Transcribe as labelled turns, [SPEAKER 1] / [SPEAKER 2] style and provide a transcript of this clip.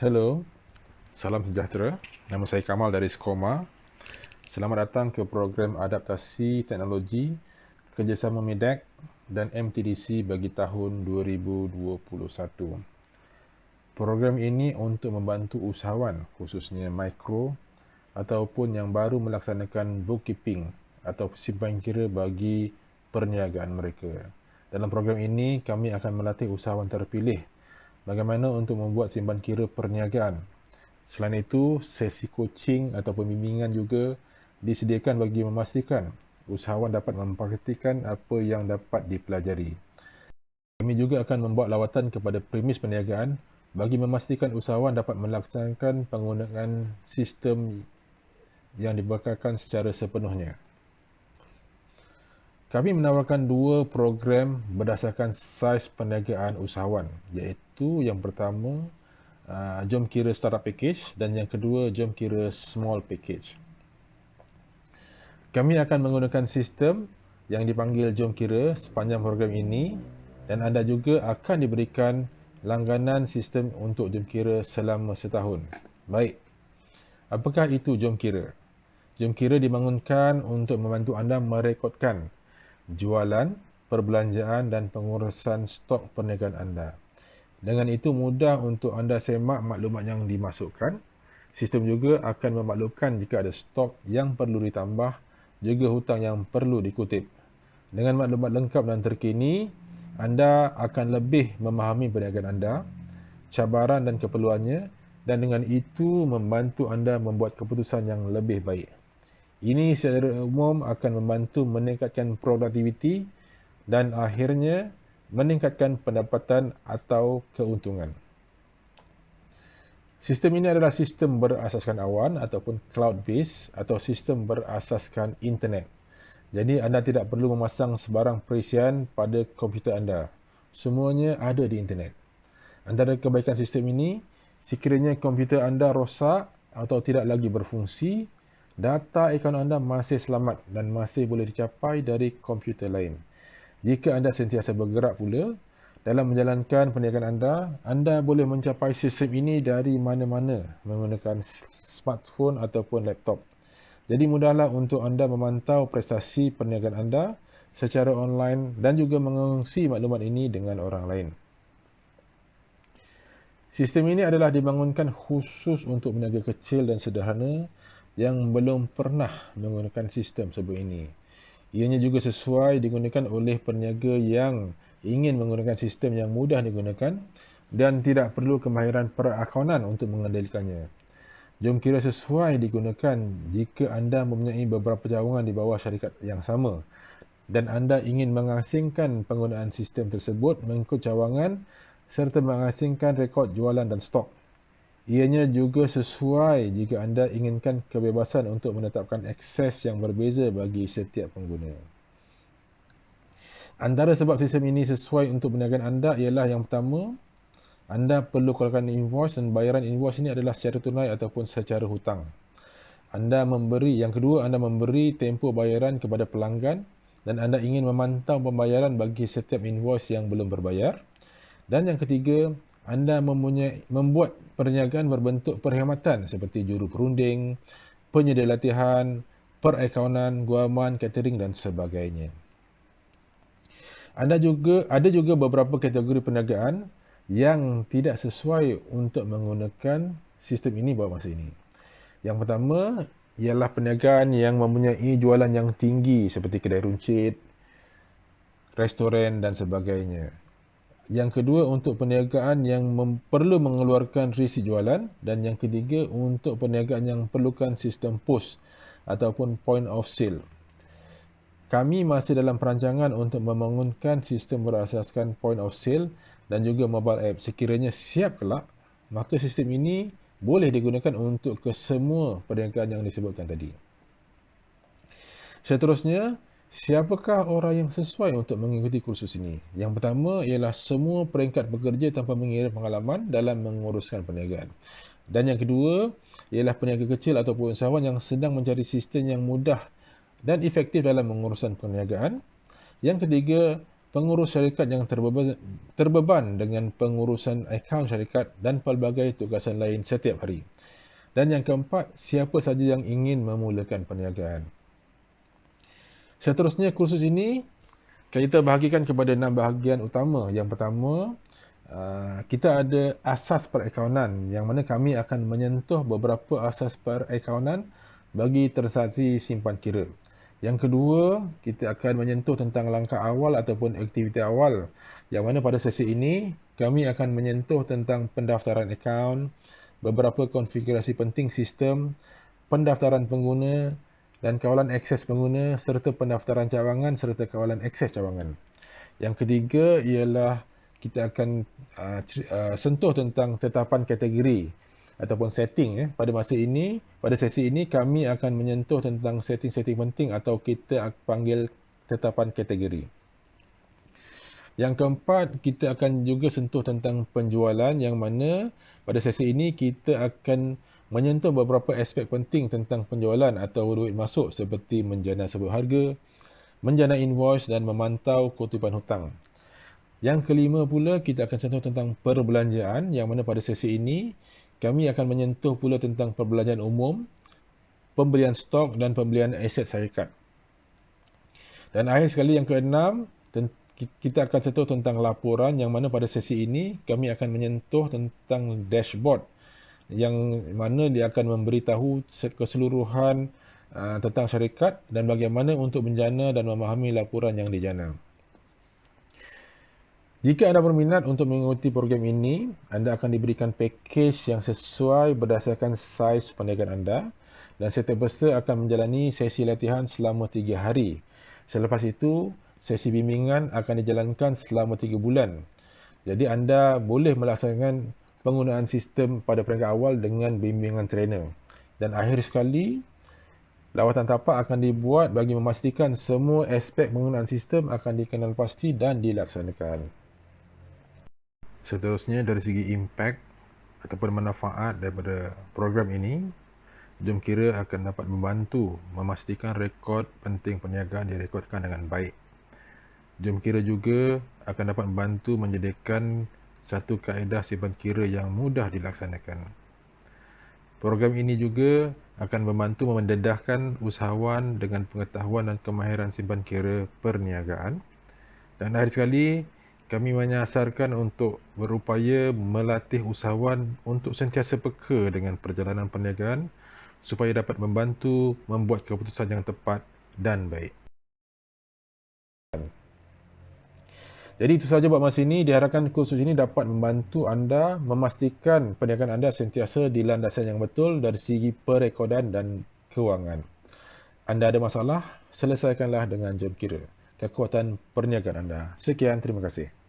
[SPEAKER 1] Hello, salam sejahtera. Nama saya Kamal dari Skoma. Selamat datang ke program adaptasi teknologi kerjasama MEDAC dan MTDC bagi tahun 2021. Program ini untuk membantu usahawan, khususnya mikro ataupun yang baru melaksanakan bookkeeping atau simpan kira bagi perniagaan mereka. Dalam program ini, kami akan melatih usahawan terpilih bagaimana untuk membuat simpan kira perniagaan. Selain itu, sesi coaching atau pembimbingan juga disediakan bagi memastikan usahawan dapat mempraktikkan apa yang dapat dipelajari. Kami juga akan membuat lawatan kepada premis perniagaan bagi memastikan usahawan dapat melaksanakan penggunaan sistem yang dibekalkan secara sepenuhnya. Kami menawarkan dua program berdasarkan saiz perniagaan usahawan, iaitu yang pertama Jom Kira Startup Package dan yang kedua Jom Kira Small Package. Kami akan menggunakan sistem yang dipanggil Jom Kira sepanjang program ini dan anda juga akan diberikan langganan sistem untuk Jom Kira selama setahun. Baik, apakah itu Jom Kira? Jom Kira dibangunkan untuk membantu anda merekodkan jualan, perbelanjaan dan pengurusan stok perniagaan anda. Dengan itu mudah untuk anda semak maklumat yang dimasukkan. Sistem juga akan memaklumkan jika ada stok yang perlu ditambah, juga hutang yang perlu dikutip. Dengan maklumat lengkap dan terkini, anda akan lebih memahami perniagaan anda, cabaran dan keperluannya, dan dengan itu membantu anda membuat keputusan yang lebih baik. Ini secara umum akan membantu meningkatkan produktiviti dan akhirnya meningkatkan pendapatan atau keuntungan. Sistem ini adalah sistem berasaskan awan ataupun cloud-based atau sistem berasaskan internet. Jadi anda tidak perlu memasang sebarang perisian pada komputer anda. Semuanya ada di internet. Antara kebaikan sistem ini, sekiranya komputer anda rosak atau tidak lagi berfungsi, data akaun anda masih selamat dan masih boleh dicapai dari komputer lain. Jika anda sentiasa bergerak pula, dalam menjalankan perniagaan anda boleh mencapai sistem ini dari mana-mana menggunakan smartphone ataupun laptop. Jadi mudahlah untuk anda memantau prestasi perniagaan anda secara online dan juga mengongsi maklumat ini dengan orang lain. Sistem ini adalah dibangunkan khusus untuk peniaga kecil dan sederhana yang belum pernah menggunakan sistem sebut ini. Ianya juga sesuai digunakan oleh peniaga yang ingin menggunakan sistem yang mudah digunakan dan tidak perlu kemahiran perakaunan untuk mengendalikannya. Jom Kira sesuai digunakan jika anda mempunyai beberapa cawangan di bawah syarikat yang sama dan anda ingin mengasingkan penggunaan sistem tersebut mengikut cawangan serta mengasingkan rekod jualan dan stok. Ianya juga sesuai jika anda inginkan kebebasan untuk menetapkan akses yang berbeza bagi setiap pengguna. Antara sebab sistem ini sesuai untuk perniagaan anda ialah yang pertama, anda perlu keluarkan invoice dan bayaran invoice ini adalah secara tunai ataupun secara hutang. Yang kedua, anda memberi tempoh bayaran kepada pelanggan dan anda ingin memantau pembayaran bagi setiap invoice yang belum berbayar. Dan yang ketiga, anda membuat perniagaan berbentuk perkhidmatan seperti juru perunding, penyedia latihan, perakaunan, guaman, catering dan sebagainya. Ada juga beberapa kategori perniagaan yang tidak sesuai untuk menggunakan sistem ini pada masa ini. Yang pertama ialah perniagaan yang mempunyai jualan yang tinggi seperti kedai runcit, restoran dan sebagainya. Yang kedua untuk perniagaan yang perlu mengeluarkan risik jualan dan yang ketiga untuk perniagaan yang perlukan sistem POS ataupun point of sale. Kami masih dalam perancangan untuk membangunkan sistem berasaskan point of sale dan juga mobile app. Sekiranya siap kelak, maka sistem ini boleh digunakan untuk kesemua perniagaan yang disebutkan tadi. Seterusnya, siapakah orang yang sesuai untuk mengikuti kursus ini? Yang pertama ialah semua peringkat bekerja tanpa mengira pengalaman dalam menguruskan perniagaan. Dan yang kedua ialah peniaga kecil ataupun usahawan yang sedang mencari sistem yang mudah dan efektif dalam mengurusan perniagaan. Yang ketiga, pengurus syarikat yang terbeban dengan pengurusan akaun syarikat dan pelbagai tugasan lain setiap hari. Dan yang keempat, siapa saja yang ingin memulakan perniagaan. Seterusnya, kursus ini kita bahagikan kepada 6 bahagian utama. Yang pertama, kita ada asas perakaunan yang mana kami akan menyentuh beberapa asas perakaunan bagi transaksi simpan kira. Yang kedua, kita akan menyentuh tentang langkah awal ataupun aktiviti awal yang mana pada sesi ini kami akan menyentuh tentang pendaftaran akaun, beberapa konfigurasi penting sistem, pendaftaran pengguna dan kawalan akses pengguna serta pendaftaran cawangan serta kawalan akses cawangan. Yang ketiga ialah kita akan sentuh tentang tetapan kategori ataupun setting. Pada sesi ini kami akan menyentuh tentang setting-setting penting atau kita panggil tetapan kategori. Yang keempat, kita akan juga sentuh tentang penjualan yang mana pada sesi ini kita akan menyentuh beberapa aspek penting tentang penjualan atau duit masuk seperti menjana sebut harga, menjana invoice dan memantau kutipan hutang. Yang kelima pula, kita akan sentuh tentang perbelanjaan yang mana pada sesi ini kami akan menyentuh pula tentang perbelanjaan umum, pembelian stok dan pembelian aset syarikat. Dan akhir sekali yang keenam, kita akan sentuh tentang laporan yang mana pada sesi ini kami akan menyentuh tentang dashboard yang mana dia akan memberitahu keseluruhan tentang syarikat dan bagaimana untuk menjana dan memahami laporan yang dijana. Jika anda berminat untuk mengikuti program ini, anda akan diberikan package yang sesuai berdasarkan saiz perniagaan anda dan setiap peserta akan menjalani sesi latihan selama 3 hari. Selepas itu, sesi bimbingan akan dijalankan selama 3 bulan. Jadi anda boleh melaksanakan penggunaan sistem pada peringkat awal dengan bimbingan trainer. Dan akhir sekali, lawatan tapak akan dibuat bagi memastikan semua aspek penggunaan sistem akan dikenal pasti dan dilaksanakan. Seterusnya, dari segi impact ataupun manfaat daripada program ini, jom kira akan dapat membantu memastikan rekod penting perniagaan direkodkan dengan baik. Jom kira juga akan dapat membantu menyediakan satu kaedah simpan kira yang mudah dilaksanakan. Program ini juga akan membantu mendedahkan usahawan dengan pengetahuan dan kemahiran simpan kira perniagaan. Dan akhir sekali, kami menyasarkan untuk berupaya melatih usahawan untuk sentiasa peka dengan perjalanan perniagaan supaya dapat membantu membuat keputusan yang tepat dan baik. Jadi itu sahaja buat masa ini. Diharapkan kursus ini dapat membantu anda memastikan perniagaan anda sentiasa di landasan yang betul dari segi perekodan dan kewangan. Anda ada masalah? Selesaikanlah dengan jam kira kekuatan perniagaan anda. Sekian, terima kasih.